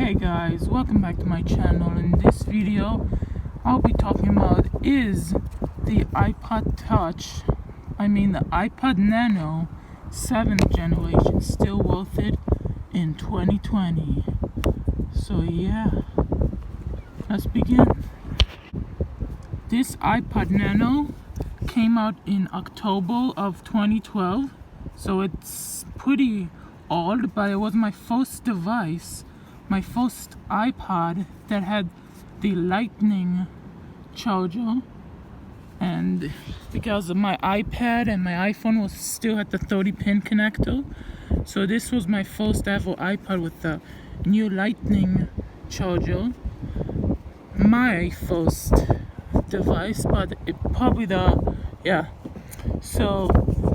Hey guys, welcome back to my channel. In this video I'll be talking about is the iPod Touch, the iPod Nano 7th generation still worth it in 2020. So yeah, let's begin. This iPod Nano came out in October of 2012, so it's pretty old, but it was my first device, my first iPod that had the lightning charger. And because my iPad and my iPhone was still at the 30-pin connector, so this was my first ever iPod with the new lightning charger. My first device, but so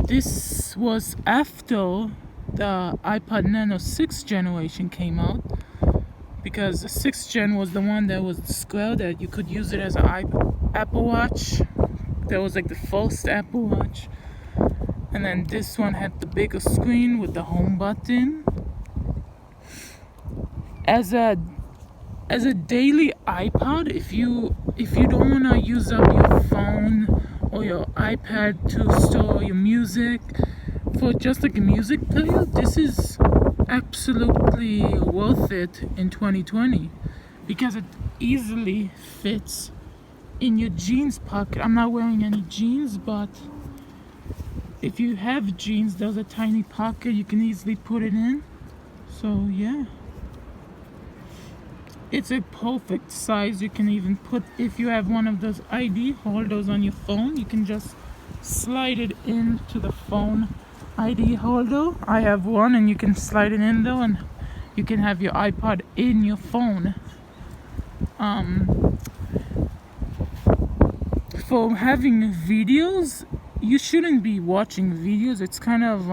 this was after the iPod Nano 6th generation came out, because the 6th gen was the one that was square, that you could use it as an Apple Watch. That was like the first Apple Watch. And then this one had the bigger screen with the home button. As a daily iPod, if you don't want to use up your phone or your iPad to store your music, for just like a music player, this is absolutely worth it in 2020, because it easily fits in your jeans pocket. I'm not wearing any jeans, but if you have jeans, there's a tiny pocket you can easily put it in. So yeah, it's a perfect size. You can even put, if you have one of those ID holders on your phone, you can just slide it into the phone ID holder. I have one, and you can slide it in there and you can have your iPod in your phone. For having videos, you shouldn't be watching videos. It's kind of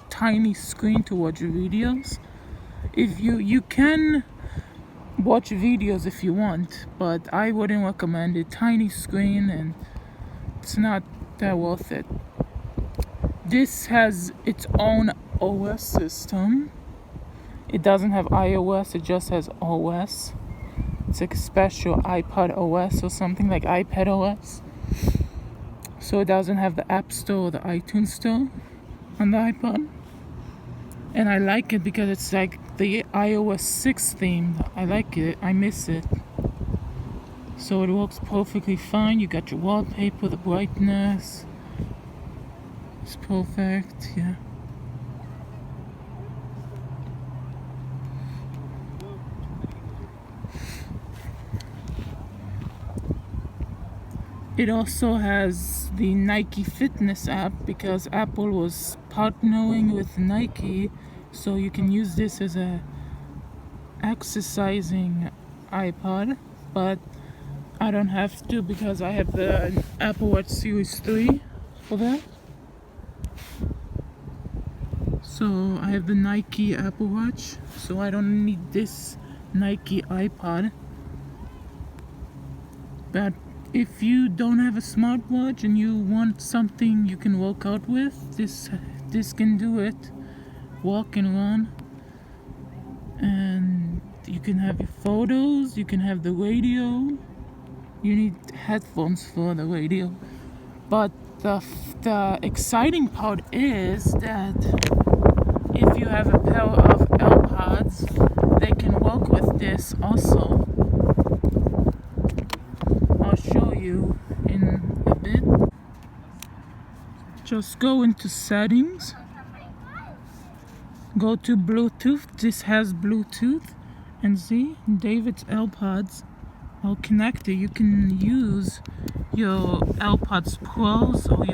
tiny screen to watch videos. If you can watch videos if you want, but I wouldn't recommend it. Tiny screen, and it's not that worth it. This has its own OS system. It doesn't have iOS, it just has OS. It's like a special iPod OS or something, like iPad OS. So it doesn't have the App Store or the iTunes Store on the iPod. And I like it because it's like the iOS 6 theme. I like it, I miss it. So it works perfectly fine. You got your wallpaper, the brightness. It's perfect, yeah. It also has the Nike Fitness app, because Apple was partnering with Nike, so you can use this as a exercising iPod. But I don't have to, because I have the Apple Watch Series 3 for that. So I have the Nike Apple Watch, so I don't need this Nike iPod. But if you don't have a smartwatch and you want something you can work out with, this can do it. Walk and run. And you can have your photos, you can have the radio. You need headphones for the radio. But the exciting part is that if you have a pair of AirPods, they can work with this also. I'll show you in a bit. Just go into settings, go to Bluetooth. This has Bluetooth, and see, David's AirPods are connected. You can use your AirPods Pros or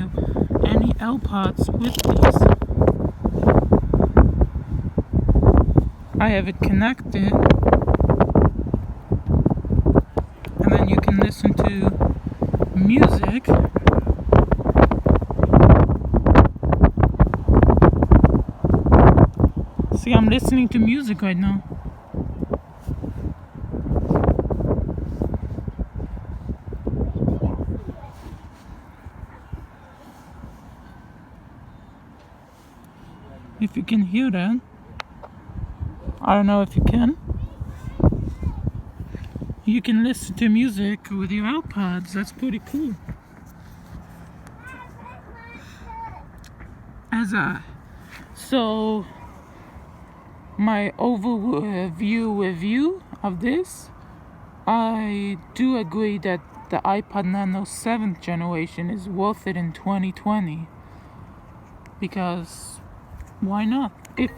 any AirPods with these. I have it connected, and then you can listen to music. See, I'm listening to music right now. If you can hear that. I don't know if you can. you can listen to music with your iPods. That's pretty cool. So my overview review of this, I do agree that the iPod Nano 7th generation is worth it in 2020, because why not? If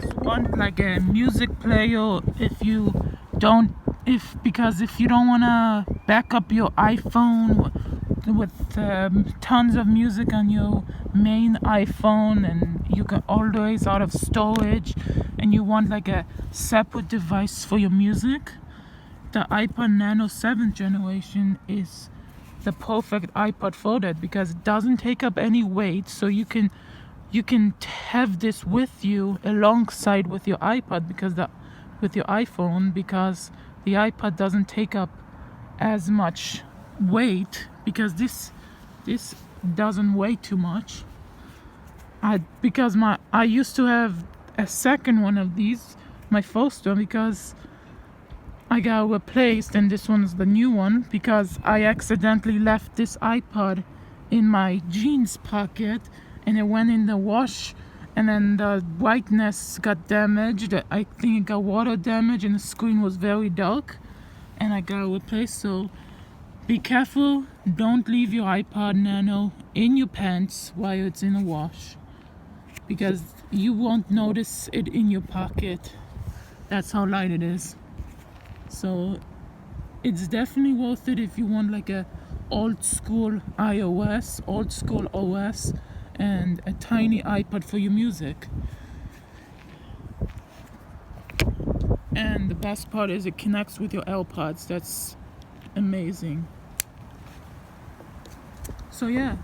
you want like a music player, if you don't want to back up your iPhone with tons of music on your main iPhone, and you can always out of storage, and you want like a separate device for your music, the iPod Nano 7th generation is the perfect iPod for that, because it doesn't take up any weight, so you can have this with you alongside with your iPod, with your iPhone, because the iPod doesn't take up as much weight, because this doesn't weigh too much. I used to have a second one of these, my first one, because I got replaced, and this one's the new one, because I accidentally left this iPod in my jeans pocket, and it went in the wash, and then the brightness got damaged. I think it got water damage, and the screen was very dark, and I got replaced. So be careful, don't leave your iPod Nano in your pants while it's in the wash, because you won't notice it in your pocket. That's how light it is. So it's definitely worth it if you want like a old school iOS, old school OS, and a tiny iPod for your music. And the best part is it connects with your AirPods. That's amazing. So yeah,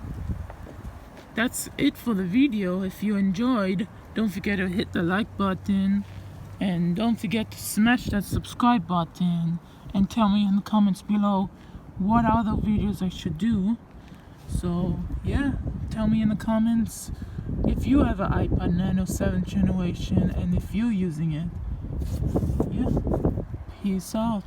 that's it for the video. If you enjoyed, don't forget to hit the like button, and don't forget to smash that subscribe button, and tell me in the comments below what other videos I should do. So yeah, tell me in the comments if you have an iPod Nano 7th generation and if you're using it. Yeah, peace out.